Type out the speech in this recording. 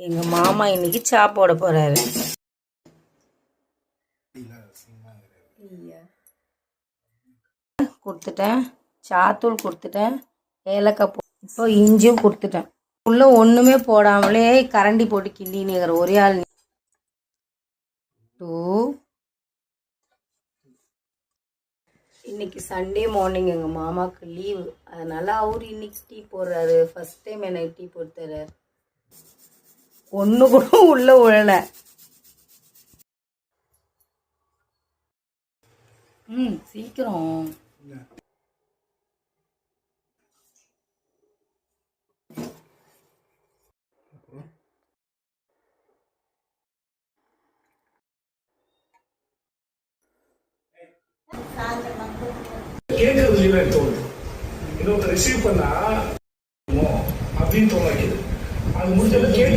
எங்கள் மாமா இன்னைக்கு சாப்பிட போகிறாரு. கொடுத்துட்டேன், சாத்தூள் கொடுத்துட்டேன், ஏலக்காய் இப்போ இஞ்சியும் கொடுத்துட்டேன். உள்ளே ஒன்றுமே போடாமலே கரண்டி போட்டு கிண்டின்னு ஒரே ஆள். 2 இன்னைக்கு சண்டே மார்னிங் எங்கள் மாமாவுக்கு லீவு, அதனால் அவர் இன்னைக்கு டீ போடுறாரு. ஃபஸ்ட் டைம் எனக்கு டீ போட்டு தர்றாரு. ஒன்று கூட உள்ள உழலை. சீக்கிரம். கேட்கறது இல்லை தோணுது, இன்னொரு ரிசீவ் பண்ணா அப்படின்னு தோணுது. அது முடிஞ்சது கேட்டு